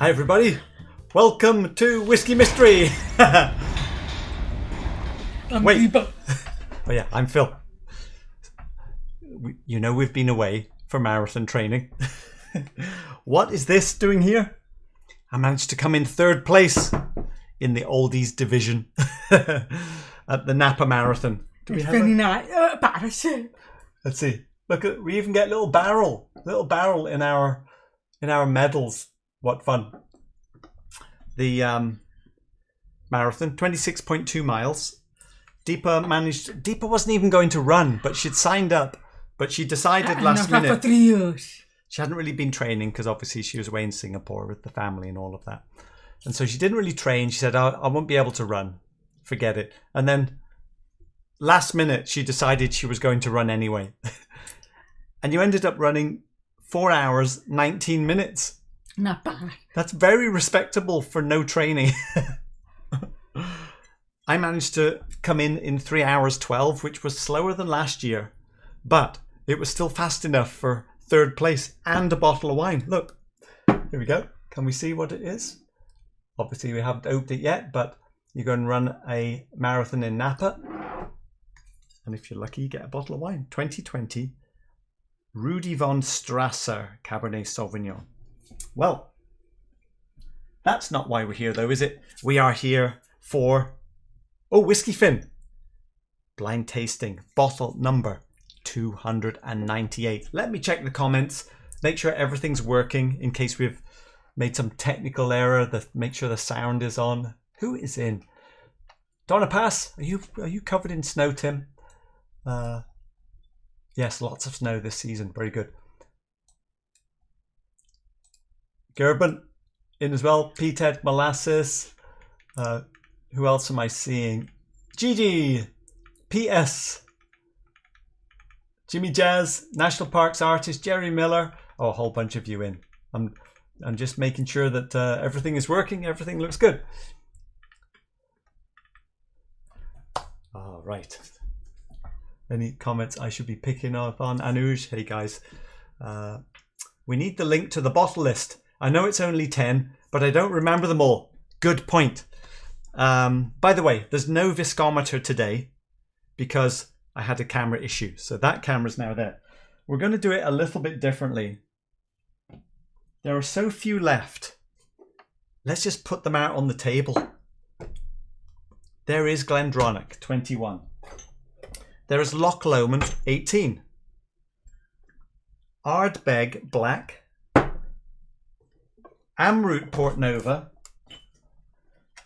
Hi everybody, welcome to Whiskey Mystery. Wait. Oh yeah, I'm Phil. You know we've been away for marathon training. What is this doing here? I managed to come in third place in the oldies division at the Napa Marathon. Do we have Let's see. Look at, we even get a little barrel in our medals. What fun. The marathon, 26.2 miles. Deepa wasn't even going to run, but she'd signed up, but she decided last minute. For 3 years. She hadn't really been training because obviously she was away in Singapore with the family and all of that. And so she didn't really train. She said, I won't be able to run. Forget it. And then last minute, she decided she was going to run anyway. And you ended up running 4 hours, 19 minutes. Not bad. That's very respectable for no training. I managed to come in 3 hours 12, which was slower than last year, but it was still fast enough for third place and a bottle of wine. Look, here we go. Can we see what it is? Obviously we haven't opened it yet, but you're going to run a marathon in Napa. And if you're lucky, you get a bottle of wine. 2020 Rudy von Strasser Cabernet Sauvignon. Well, that's not why we're here though, is it? We are here for, Whiskey Finn. Blind tasting, bottle number 298. Let me check the comments, make sure everything's working in case we've made some technical error, make sure the sound is on. Who is in? Donna Pass, are you covered in snow, Tim? Yes, lots of snow this season, very good. Gerben in as well. P-Ted Molasses. Who else am I seeing? Gigi. PS. Jimmy Jazz. National Parks artist. Jerry Miller. Oh, a whole bunch of you in. I'm just making sure that everything is working. Everything looks good. All right. Any comments I should be picking up on? Anuj. Hey guys. We need the link to the bottle list. I know it's only 10, but I don't remember them all. Good point. By the way, there's no viscometer today because I had a camera issue. So that camera's now there. We're going to do it a little bit differently. There are so few left. Let's just put them out on the table. There is Glendronach, 21. There is Loch Lomond, 18. Ardbeg Black. Amrut Port Nova,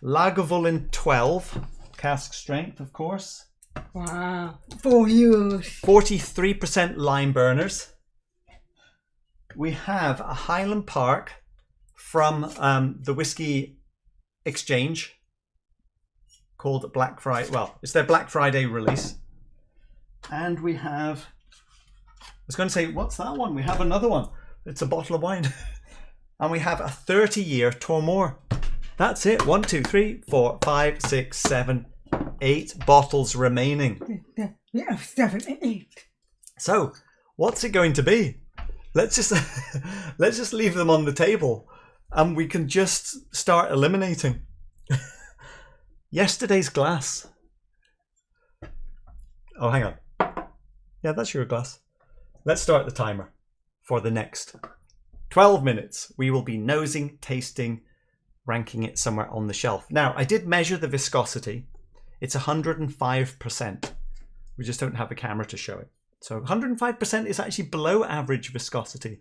Lagavulin 12, cask strength, of course. Wow, 4 years. 43% lime burners. We have a Highland Park from the Whisky Exchange called Black Friday. Well, it's their Black Friday release. And we have, I was going to say, what's that one? We have another one. It's a bottle of wine. And we have a 30-year Tormore. That's it. 1, 2, 3, 4, 5, 6, 7, 8 bottles remaining. Yeah, 7, 8. So, what's it going to be? Let's just leave them on the table, and we can just start eliminating. Yesterday's glass. Oh, hang on. Yeah, that's your glass. Let's start the timer for the next 12 minutes. We will be nosing, tasting, ranking it somewhere on the shelf. Now, I did measure the viscosity. It's 105%. We just don't have a camera to show it. So 105% is actually below average viscosity.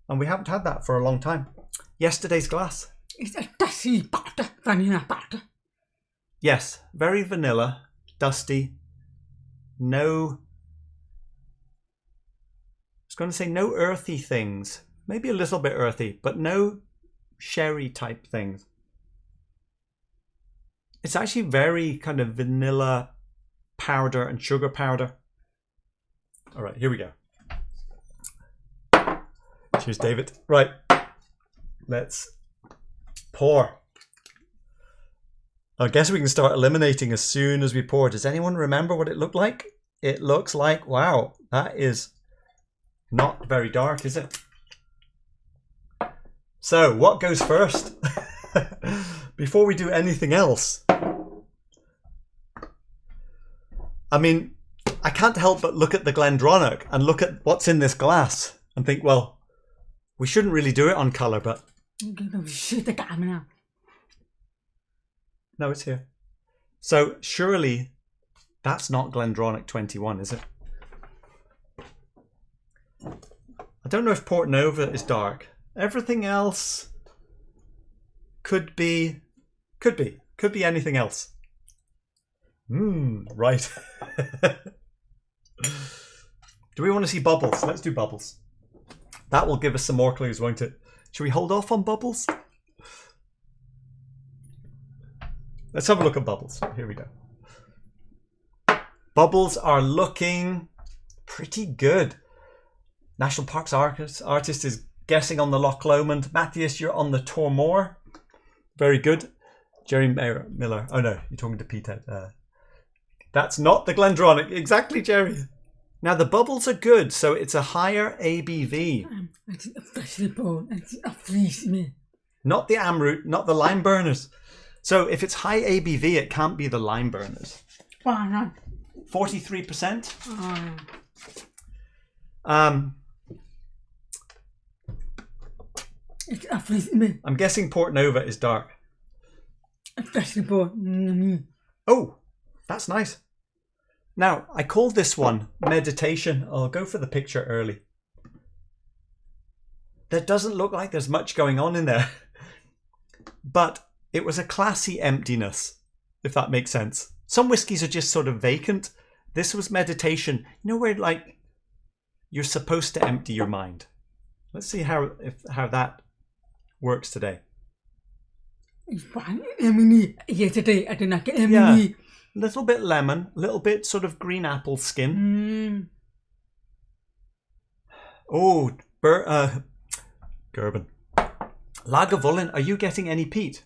And we haven't had that for a long time. Yesterday's glass. It's a dusty butter, vanilla butter. Yes, very vanilla, dusty. No, I was going to say no earthy things. Maybe a little bit earthy, but no sherry type things. It's actually very kind of vanilla powder and sugar powder. All right, here we go. Cheers, David. Right, let's pour. I guess we can start eliminating as soon as we pour. Does anyone remember what it looked like? It looks like, wow, that is not very dark, is it? So, what goes first? Before we do anything else. I mean, I can't help but look at the Glendronach and look at what's in this glass and think, well, we shouldn't really do it on colour, but... No, it's here. So, surely that's not Glendronach 21, is it? I don't know if Port Nova is dark. Everything else could be anything else. Right. Do we want to see bubbles? Let's do bubbles. That will give us some more clues, won't it? Should we hold off on bubbles? Let's have a look at bubbles. Here we go. Bubbles are looking pretty good. National Parks artist is guessing on the Loch Lomond. Matthias, you're on the Tormore. Very good. Jerry Miller. Oh no, you're talking to Peter. That's not the Glendronach. Exactly, Jerry. Now the bubbles are good, so it's a higher ABV. Not the Amroot, not the lime burners. So if it's high ABV, it can't be the lime burners. 43%. I'm guessing Port Nova is dark. Oh, that's nice. Now, I called this one Meditation. I'll go for the picture early. There doesn't look like there's much going on in there. But it was a classy emptiness, if that makes sense. Some whiskies are just sort of vacant. This was Meditation. You know where like you're supposed to empty your mind. Let's see how that works today. Yeah, little bit lemon, little bit sort of green apple skin. Oh, Bourbon. Lagavulin, are you getting any peat?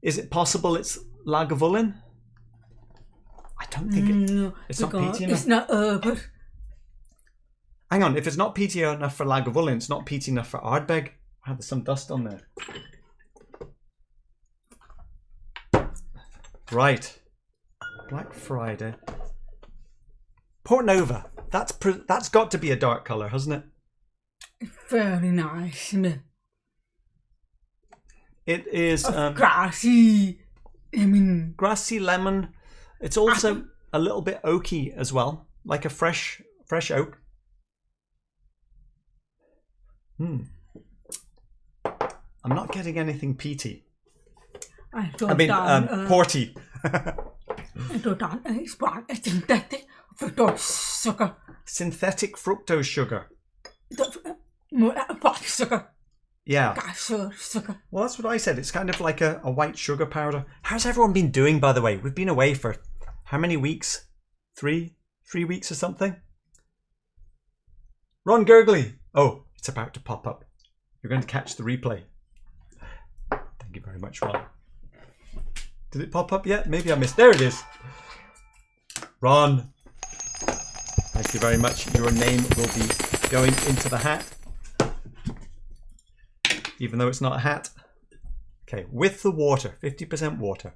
Is it possible it's Lagavulin? I don't think it's not peaty enough. It's not urban. Hang on, if it's not peaty enough for Lagavulin, it's not peaty enough for Ardbeg. Oh, there's some dust on there. Right. Black Friday. Port Nova. That's got to be a dark colour, hasn't it? Very nice. It is grassy. Grassy lemon. It's also a little bit oaky as well, like a fresh oak. I'm not getting anything peaty. Porty. Synthetic fructose sugar. Yeah. Well, that's what I said. It's kind of like a white sugar powder. How's everyone been doing, by the way? We've been away for how many weeks? 3 weeks or something? Ron Gurgley. Oh, it's about to pop up. You're going to catch the replay. Thank you very much, Ron. Did it pop up yet? Maybe I missed. There it is. Ron. Thank you very much. Your name will be going into the hat. Even though it's not a hat. Okay, with the water. 50% water.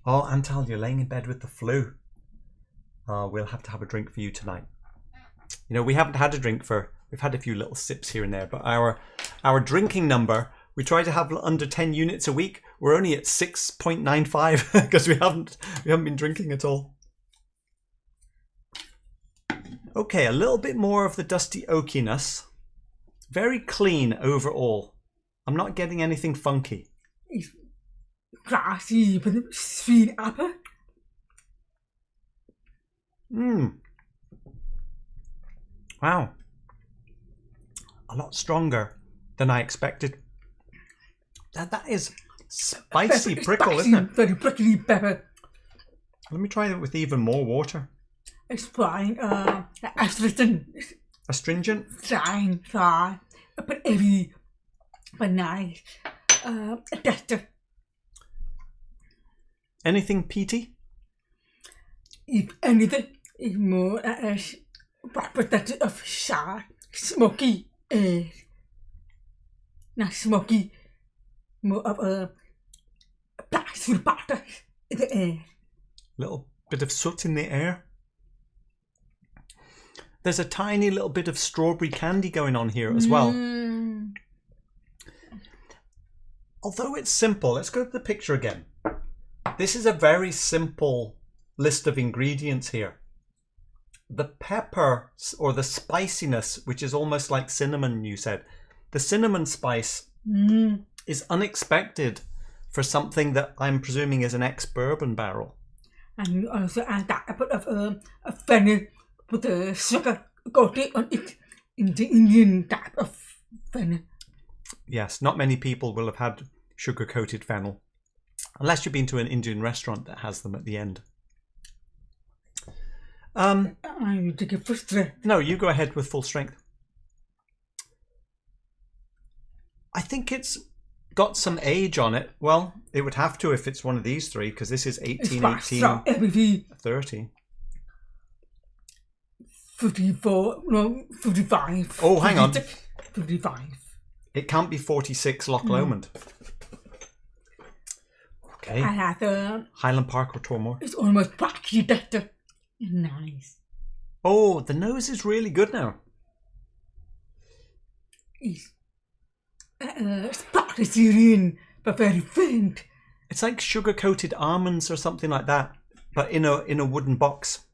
Oh, Antal, you're laying in bed with the flu. We'll have to have a drink for you tonight. You know, we haven't had a drink we've had a few little sips here and there, but our drinking number, we try to have under 10 units a week. We're only at 6.95 because we haven't been drinking at all. Okay, a little bit more of the dusty oakiness. Very clean overall. I'm not getting anything funky. It's grassy, but it's sweet apple. Wow. A lot stronger than I expected. That is spicy prickle, isn't it? Very prickly pepper. Let me try it with even more water. It's fine. Astringent. Astringent? Fine, but heavy, but nice. Tester. Anything peaty? If anything, it's more representative of sharp. smoky air. Not smoky, more of a plastic butter in the air. Little bit of soot in the air. There's a tiny little bit of strawberry candy going on here as well. Although it's simple, let's go to the picture again. This is a very simple list of ingredients here. The pepper or the spiciness, which is almost like cinnamon, you said. The cinnamon spice is unexpected for something that I'm presuming is an ex-bourbon barrel. And you also add that a bit of a fennel with a sugar coating on it in the Indian type of fennel. Yes, not many people will have had sugar-coated fennel. Unless you've been to an Indian restaurant that has them at the end. You take it for strength. No, you go ahead with full strength. I think it's got some age on it. Well, it would have to if it's one of these three, because this is 18, 18, 30. 54, no, 55. Oh, hang on. 55. It can't be 46 Loch Lomond. Okay. I had Highland Park or Tormore. it's almost patchy better. Nice. Oh, the nose is really good now. It's sparkly Syrian, but very faint. It's like sugar-coated almonds or something like that, but in a wooden box.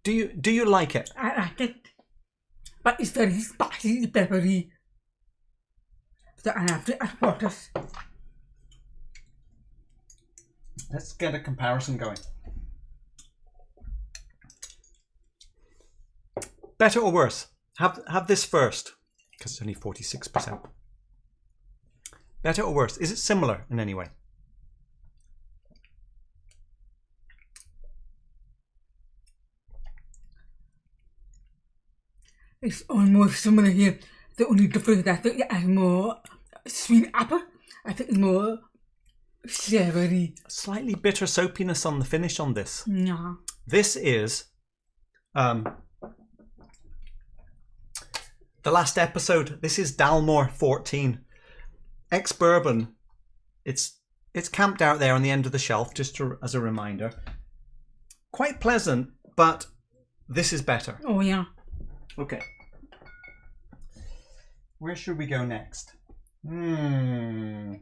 Do you like it? I like it, but it's very spicy, peppery. So I have to add water. Let's get a comparison going. Better or worse? Have this first, because it's only 46%. Better or worse? Is it similar in any way? It's almost similar here. The only difference is I think it has more sweet apple. I think it's more savory. Slightly bitter soapiness on the finish on this. No. This is the last episode. This is Dalmore 14. Ex-Bourbon. It's camped out there on the end of the shelf, just as a reminder. Quite pleasant, but this is better. Oh yeah. Okay. Where should we go next? No,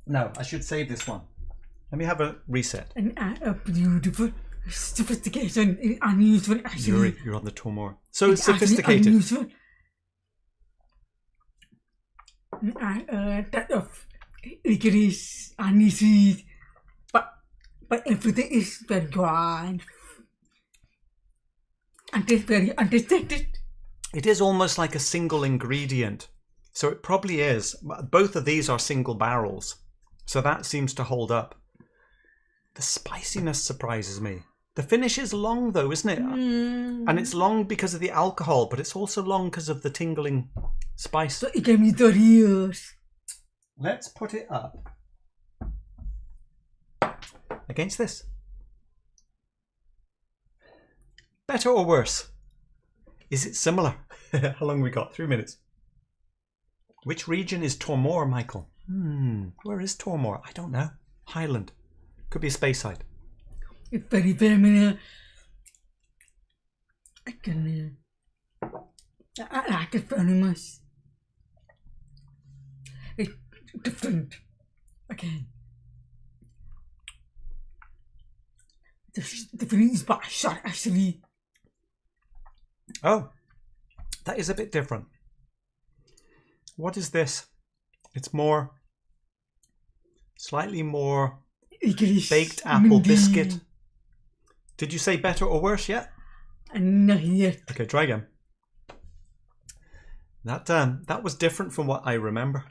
I should save this one. Let me have a reset. And a beautiful sophistication, unusual actually. You're on the Tormore. So it's sophisticated. Unusual. That of licorice, aniseed, but everything is very grand. And it's very undetected. It is almost like a single ingredient. So it probably is. Both of these are single barrels. So that seems to hold up. The spiciness surprises me. The finish is long though, isn't it? And it's long because of the alcohol, but it's also long because of the tingling spice. So it gave me 30 years. Let's put it up against this. Better or worse? Is it similar? How long we got? 3 minutes. Which region is Tormore, Michael? Where is Tormore? I don't know. Highland. Could be a Speyside. It's very familiar. I like it very much. It's different. Again. The feeling is by shot actually. Oh, that is a bit different. What is this? It's more, slightly more baked apple biscuit. Did you say better or worse yet? Not yet. Okay, try again. That was different from what I remember.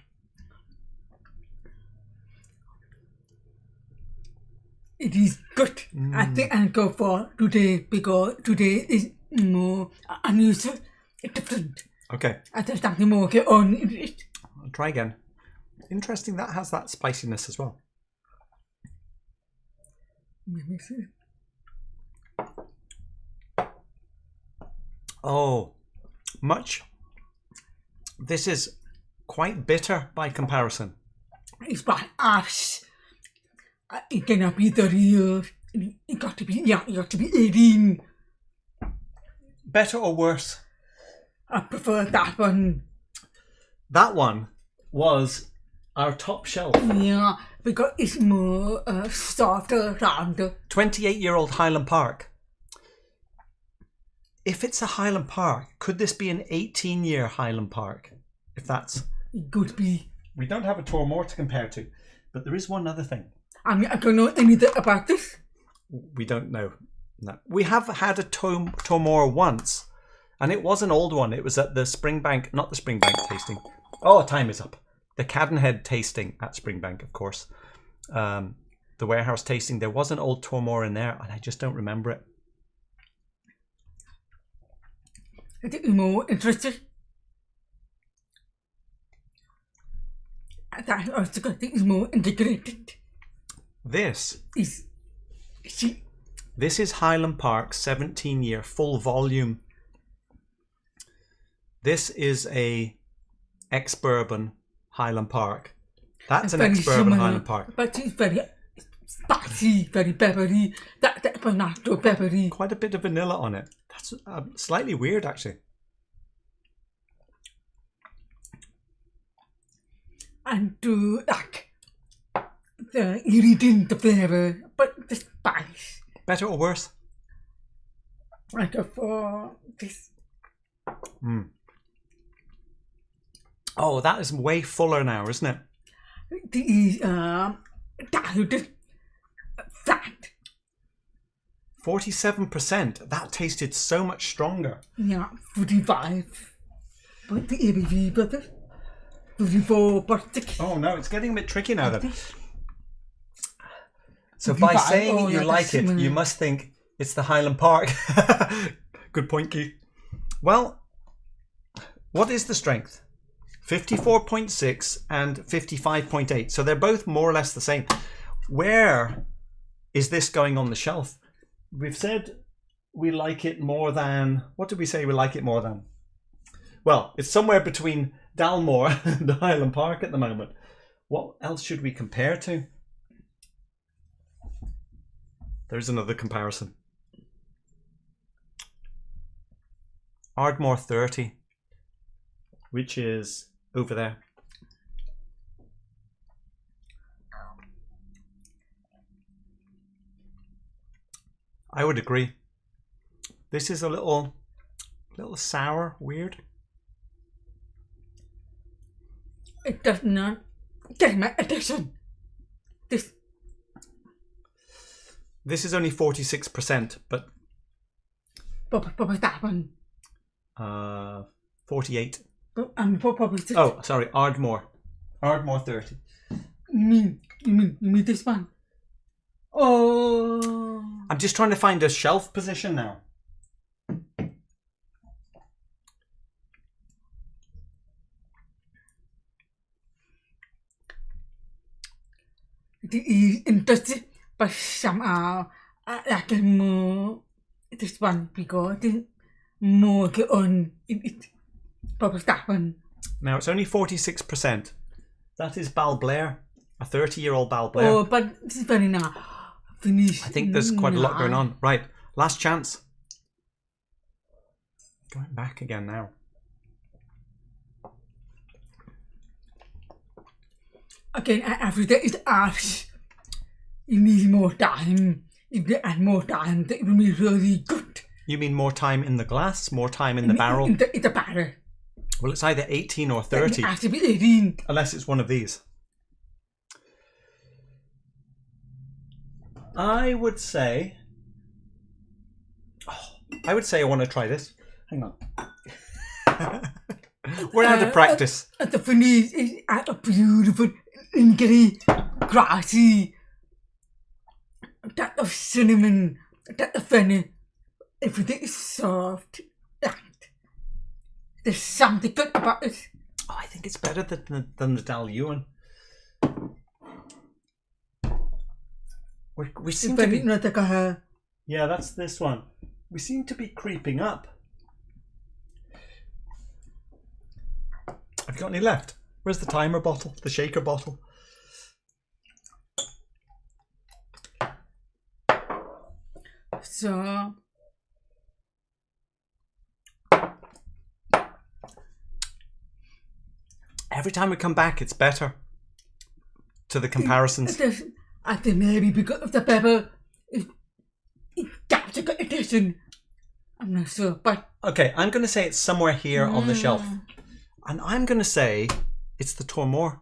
It is good. I think I'll go for today because today is more unusual, different. Okay. I just have to more get on it. I'll try again. Interesting, that has that spiciness as well. Let me see. Oh, much. This is quite bitter by comparison. It's by ash. It cannot be 30 years. It got to be, yeah, it got to be 18. Better or worse? I prefer that one. That one was our top shelf. Yeah, because it's more softer, rounder. 28-year-old Highland Park. If it's a Highland Park, could this be an 18-year Highland Park? If that's... It could be. We don't have a Tormore to compare to, but there is one other thing. I mean, I don't know anything about this. We don't know. No. We have had a Tormore once, and it was an old one. It was at the Springbank, not the Springbank tasting. Oh, time is up. The Cadenhead tasting at Springbank, of course. The warehouse tasting. There was an old Tormore in there, and I just don't remember it. I think you're more interested. I also think it's more integrated. This See, this is Highland Park 17-year full volume. This is a Ex-Bourbon Highland Park. That's an Ex-Bourbon Highland Park. But it's very spicy, very peppery. That natural peppery. Quite a bit of vanilla on it. That's slightly weird, actually. And to like the irritant the flavor, but the spice. Better or worse? I go for this. Oh, that is way fuller now, isn't it? The diluted fat. 47%. That tasted so much stronger. Yeah, 45. But the ABV better. 54, but oh no, it's getting a bit tricky now then. So by saying you like it, you must think it's the Highland Park. Good point, Keith. Well, what is the strength? 54.6 and 55.8. So they're both more or less the same. Where is this going on the shelf? We've said we like it more than... What did we say we like it more than? Well, it's somewhere between Dalmore and Highland Park at the moment. What else should we compare to? There's another comparison. Ardmore 30, which is over there. I would agree. This is a little sour, weird. It does not get my attention. This is only 46%, but probably that one. 48. Probably this. Oh, sorry, Ardmore 30. You mean this one? Oh. I'm just trying to find a shelf position now. It is interesting, but somehow I like it more this one because it's more on it. Probably that one. Now it's only 46%. That is Balblair, a 30-year-old Balblair. Oh, but this is very now finished. I think there's quite a lot going on. Right, last chance. Going back again now. Again, every day is ash. You need more time. If you add more time, it will be really good. You mean more time in the glass, more time in the barrel? In the barrel. Well, it's either 18 or 30. It has to be 18. Unless it's one of these. I would say I want to try this. Hang on. We're out of practice. The finish is a beautiful, ingly, grassy, that of cinnamon, that of fennel. Everything is soft. There's something good about it. Oh, I think it's better than the Dal Ewan. We seem to be... Yeah, that's this one. We seem to be creeping up. Have you got any left? Where's the timer bottle? The shaker bottle? So every time we come back, it's better. To the comparisons. I think maybe because of the pepper, that's a good addition. I'm not sure, but okay, I'm going to say it's somewhere here on the shelf, and I'm going to say it's the Tormore.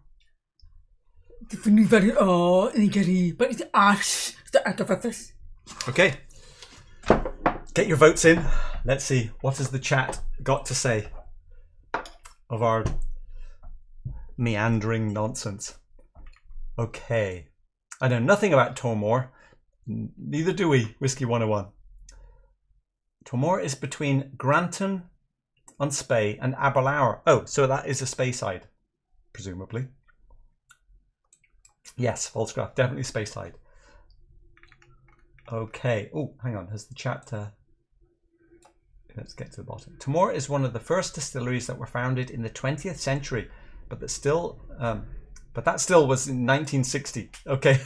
Definitely very but it's ash. The artificers. Okay, get your votes in. Let's see what has the chat got to say of our meandering nonsense. Okay, I know nothing about Tormore. Neither do we, Whisky 101. Tormore is between Granton on Spey and Aberlour. Oh, so that is a Speyside, presumably. Yes, Volkscraft, definitely Speyside. Okay. Oh, hang on. Has the chat... Let's get to the bottom. Tormore is one of the first distilleries that were founded in the 20th century, but that still was in 1960. Okay.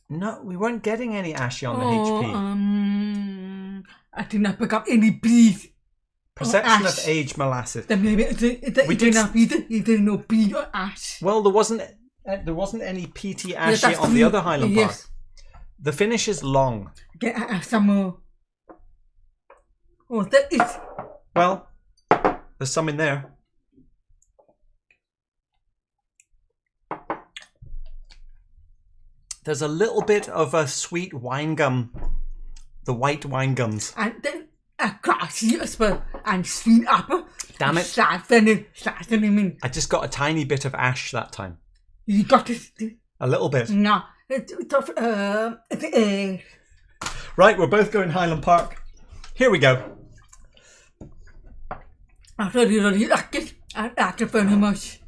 No, we weren't getting any ashy on the HP. I did not pick up any breed. Perception of age molasses. Then maybe we did not either no breed or ash. Well, there wasn't any PT ashy on the other Highland Park. The finish is long. Get some more. Oh, that is. Well, there's some in there. There's a little bit of a sweet wine gum, the white wine gums. And then a grassy as well, and sweet apple. Damn it. I just got a tiny bit of ash that time. You got it. A little bit. No. Right, we're both going Highland Park. Here we go. I really like it. I like it very much.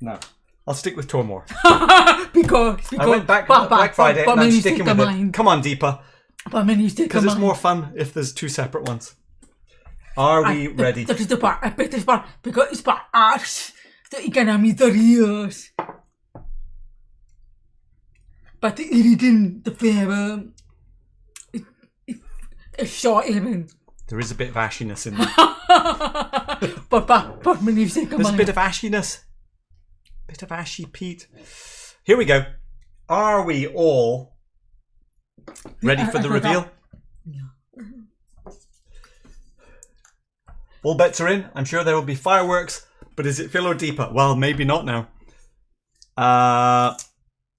No. I'll stick with Tormore. because I went back Black Friday and I'm sticking with it. Come on, Deepa. Because it's more fun if there's two separate ones. Are we ready? That is the part. I bet this part because it's part ash that you can have me 30 years. But the eating, the flavour, it's short even. There is a bit of ashiness in there. but when you say there's a bit of ashiness. Bit of ashy peat. Here we go. Are we all ready for the reveal? Yeah. All bets are in. I'm sure there will be fireworks, but is it Phil or Deepa? Well, maybe not now.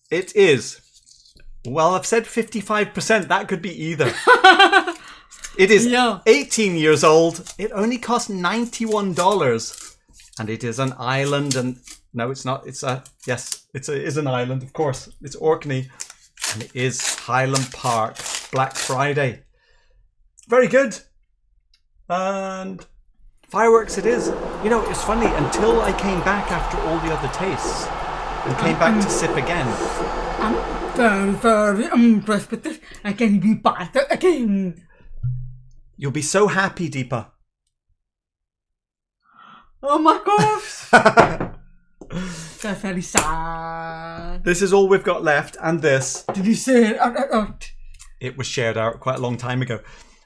It is. Well, I've said 55%. That could be either. It is 18 years old. It only cost $91. And it is an island. And no, it's not. It's a, yes, it is an island, of course. It's Orkney. And it is Highland Park Black Friday. Very good. And fireworks it is. You know, it's funny. Until I came back after all the other tastes and came back to sip again. I'm very, very impressed with this. I can be back again. You'll be so happy, Deepa. Oh my gosh. That's very sad. This is all we've got left, and this. Did you say it out? It was shared out quite a long time ago.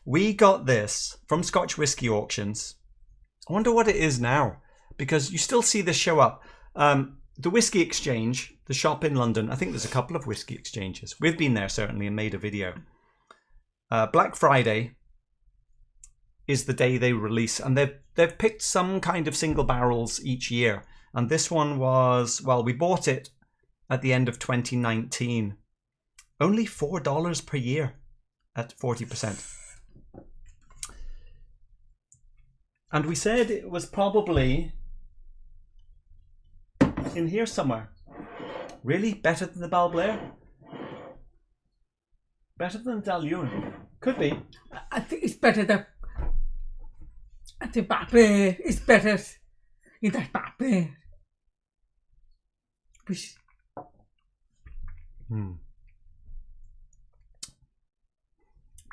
We got this from Scotch Whisky Auctions. I wonder what it is now, because you still see this show up. The Whisky Exchange, the shop in London. I think there's a couple of Whisky Exchanges. We've been there certainly and made a video. Black Friday is the day they release, and they've picked some kind of single barrels each year. And this one was, well, we bought it at the end of 2019. Only $4 per year at 40%. And we said it was probably in here somewhere. Really? Better than the Balblair? Better than Dalune? Could be. I think it's better than... I think Balblair is better in that Balblair. Which...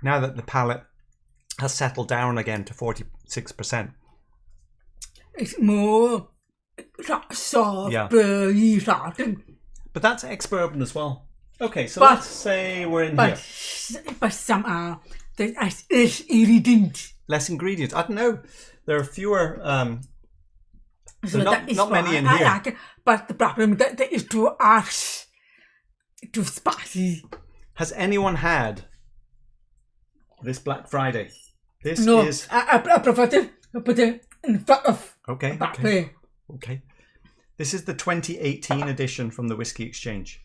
Now that the palate has settled down again to 46%. It's more soft, Yeah. burry, rotten. But that's ex-bourbon as well. Okay, so But- let's say we're in here. But somehow there's less ingredient. Less ingredients. I don't know. There are fewer. So not- that is not many why in I here. like it. But the problem that is too harsh, too spicy. Has anyone had this Black Friday? This No, is I prefer to put it in front of okay. that Okay. way. Okay. This is the 2018 edition from the Whisky Exchange.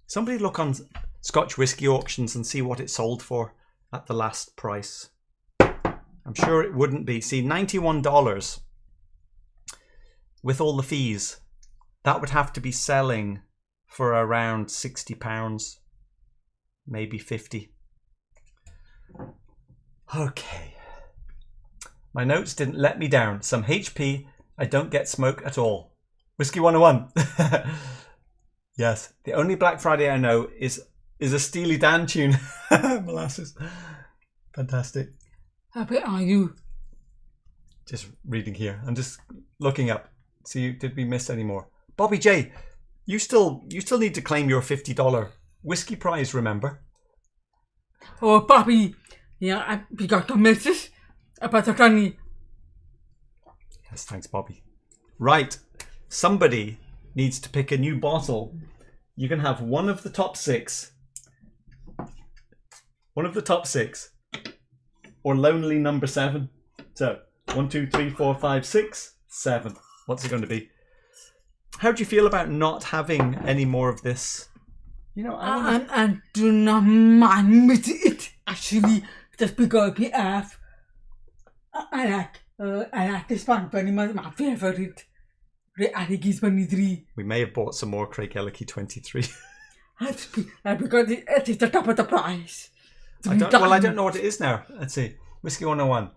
Somebody look on Scotch Whisky auctions and see what it sold for at the last price. I'm sure it wouldn't be. See, $91 with all the fees. That would have to be selling for around £60, maybe 50. Okay. My notes didn't let me down. Some HP, I don't get smoke at all. Whiskey 101. Yes, the only Black Friday I know is a Steely Dan tune. Molasses. Fantastic. Happy are you? Just reading here. I'm just looking up. See, did we miss any more? Bobby J, you still need to claim your $50 whiskey prize, remember? Oh, Bobby, yeah, we got a message about the granny. Yes, thanks, Bobby. Right. Somebody needs to pick a new bottle. You can have one of the top six. One of the top six. Or lonely number 7. So, 1, 2, 3, 4, 5, 6, 7. What's it going to be? How do you feel about not having any more of this? You know, And do not mind with it, actually, just because we have. I like this one very much, my favorite. The Atticus 23. we may have bought some more Craigellachie 23. Because it's the top of the price. I don't know what it is now. Let's see. Whiskey 101.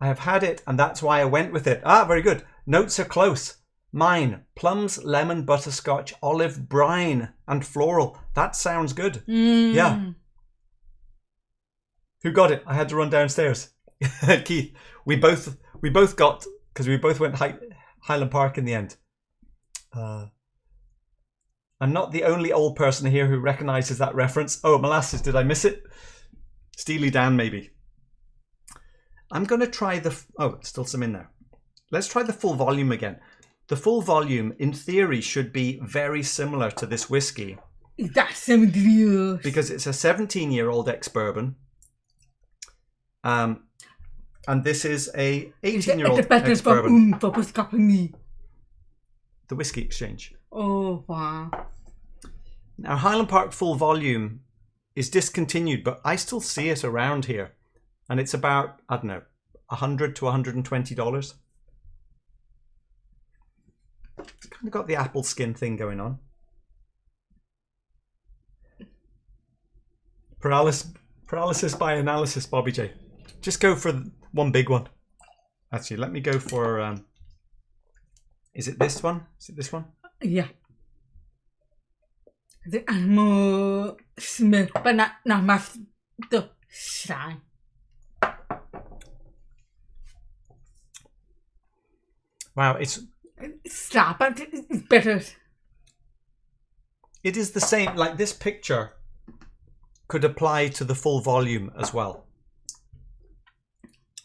I have had it, and that's why I went with it. Ah, very good. Notes are close. Mine, plums, lemon, butterscotch, olive, brine, and floral. That sounds good. Yeah. Who got it? I had to run downstairs. Keith. We both got, because we both went Highland Park in the end. I'm not the only old person here who recognises that reference. Oh, molasses, did I miss it? Steely Dan, maybe. I'm going to try still some in there. Let's try the full volume again. The full volume, in theory, should be very similar to this whiskey. That's 70 years. Because it's a 17-year-old ex-bourbon. And this is a 18-year-old ex-bourbon. The Whisky Exchange. Oh, wow. Now, Highland Park full volume is discontinued, but I still see it around here. And it's about, I don't know, $100 to $120. It's kind of got the apple skin thing going on. Paralysis by analysis, Bobby J. Just go for one big one. Actually, let me go for... is it this one? Is it this one? Yeah. The animal smell, but not much the shine. Wow, it's Slap, but it's better. it is the same. Like this picture could apply to the full volume as well.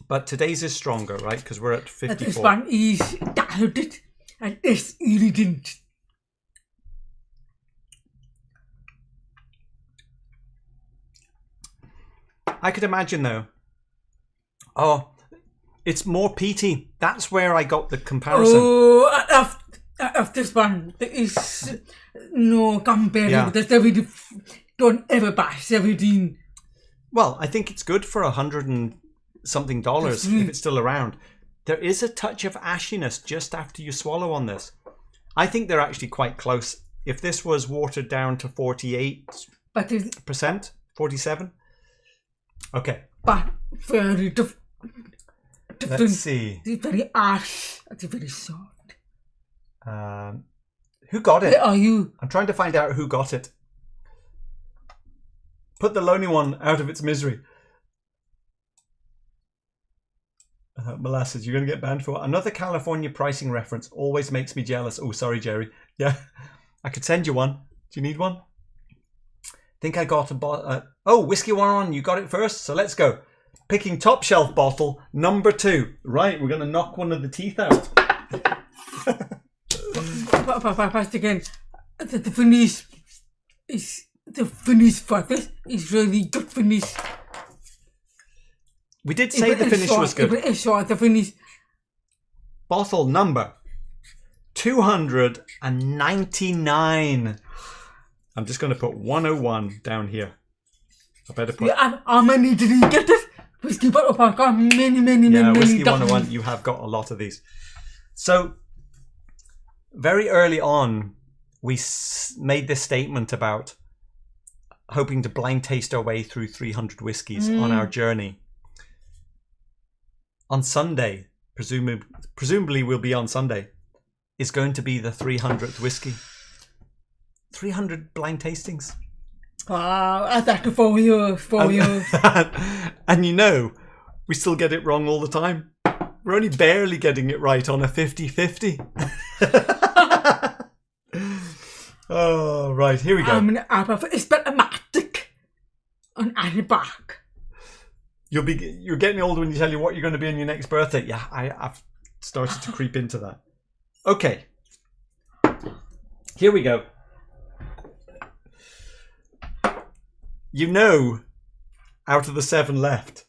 But today's is stronger, right? Because we're at 54. This one is diluted and it's irritant. I could imagine though. Oh, it's more peaty. That's where I got the comparison. Oh, of this one, there is no comparing. Yeah. The 70, don't ever buy 17. Well, I think it's good for $100 and something dollars if it's still around. There is a touch of ashiness just after you swallow on this. I think they're actually quite close. If this was watered down to 48%, But it's 47%. Okay, very different. let's see. It's very harsh. It's very soft. Who got it? Where are you? I'm trying to find out who got it. Put the lonely one out of its misery. Molasses, you're going to get banned for another California pricing reference. Always makes me jealous. Oh, sorry, Jerry. Yeah, I could send you one. Do you need one? Think I got a bottle. Oh, Whiskey 101, you got it first. So let's go. Picking top shelf bottle number 2. Right, we're going to knock one of the teeth out. But again, the finish is the finish for this is really good finish. We did say the finish was good. It's short, the finish. Bottle number 299. I'm just going to put 101 down here. I better put... How many did you get it? Whiskey bottle podcast, many. Whiskey 101, you have got a lot of these. So, very early on, we made this statement about hoping to blind taste our way through 300 whiskies on our journey. On Sunday, presumably we'll be on Sunday, is going to be the 300th whiskey. 300 blind tastings. Wow, that's after 4 years. 4 years. And you know, we still get it wrong all the time. We're only barely getting it right on a 50-50. Oh, right, here we go. It's automatic on any back. You're getting older when you tell you what you're going to be on your next birthday. Yeah, I've started to creep into that. Okay. Here we go. You know, out of the 7 left,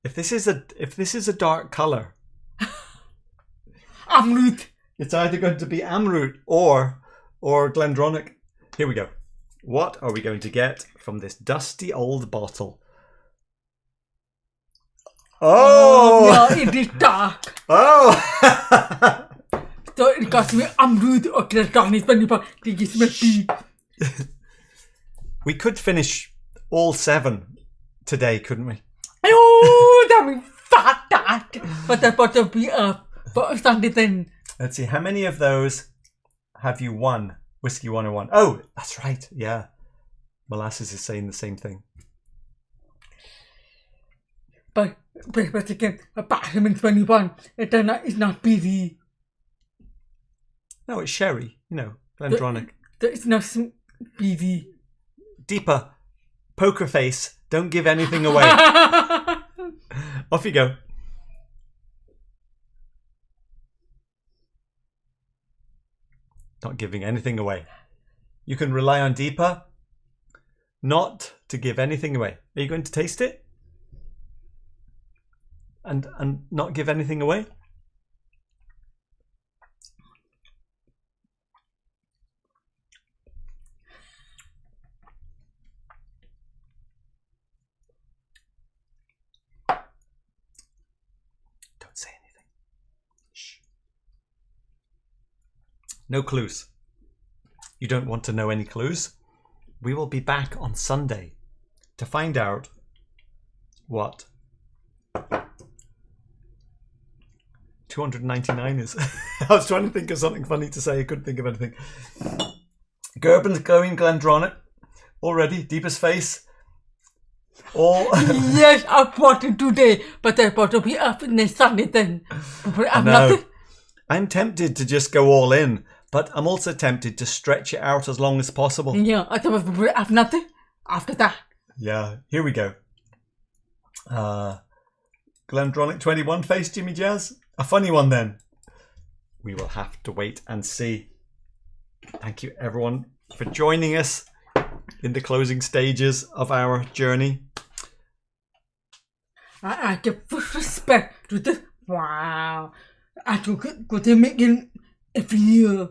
if this is a dark colour, Amrut. It's either going to be Amrut or Glendronach. Here we go. What are we going to get from this dusty old bottle? Oh! No, it is dark. Oh! So it got me Amrut or Glendronach when you gives me beat. We could finish all 7 today, couldn't we? Oh, that would be fat that. But the bottle be up. But Sunday then. Let's see, how many of those have you won? Whiskey 101. Oh, that's right. Yeah. Molasses is saying the same thing. But again, a bottom in 21, it's not busy. No, it's sherry. You know, Glendronach. It's not busy. Deeper. Poker face. Don't give anything away. Off you go. Not giving anything away. You can rely on Deepa not to give anything away. Are you going to taste it? And not give anything away? Don't say anything. Shh. No clues. You don't want to know any clues? We will be back on Sunday to find out what 299 is. I was trying to think of something funny to say. I couldn't think of anything. Gerben's going Glendronach already. Deepest face. All. Yes, I bought it today, but I bought to be up next Sunday then. I'm no. I'm tempted to just go all in, but I'm also tempted to stretch it out as long as possible. Yeah, I thought I have nothing after that. Yeah, here we go. Glendronach 21 face, Jimmy Jazz. A funny one then. We will have to wait and see. Thank you everyone for joining us in the closing stages of our journey. I give full respect to this. Wow. I could make it every year.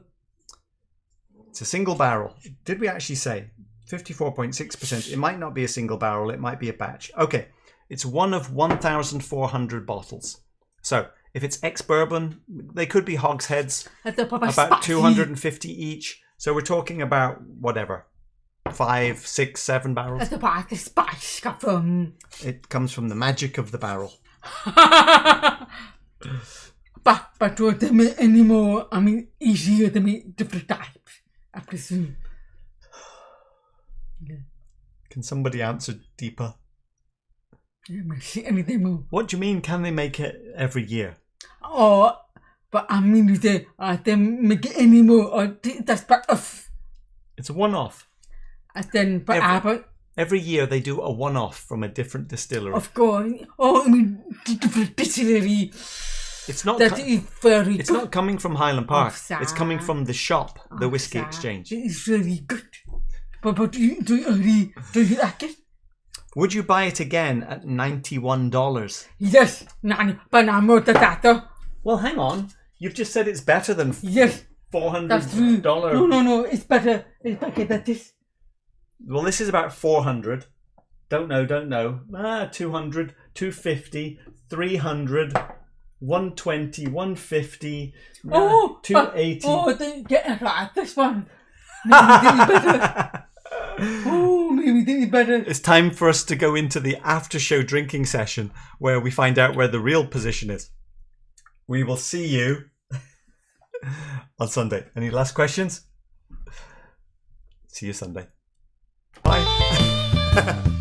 It's a single barrel. Did we actually say 54.6%? It might not be a single barrel. It might be a batch. Okay. It's one of 1,400 bottles. So if it's ex-bourbon, they could be hogsheads. About 250 each. So we're talking about whatever. 5, 6, 7 barrels. That's about the spice got from. It comes from the magic of the barrel. But to make any more, I mean, easier to make different types, I presume. Yeah. Can somebody answer Deepa? Anything more. What do you mean, can they make it every year? Oh, but I mean, they make it any more, or that's part of. It's a one-off. And then, but Every year they do a one-off from a different distillery. of course. Oh, I mean, different distillery. It's not. That is very It's good. not coming from Highland Park. sir. It's coming from the shop, the Whisky Sir, Exchange. It is really good. But do you like it? Would you buy it again at $91? Yes, but I'm not that. Well, hang on. You've just said it's better than Yes, $400. that's true. No, it's better. It's better than this. Well, this is about 400. Don't know. 200, 250, 300, 120, 150, 280. Then get it right. This one. Maybe better. Maybe better. It's time for us to go into the after show drinking session where we find out where the real position is. We will see you on Sunday. Any last questions? See you Sunday. Bye.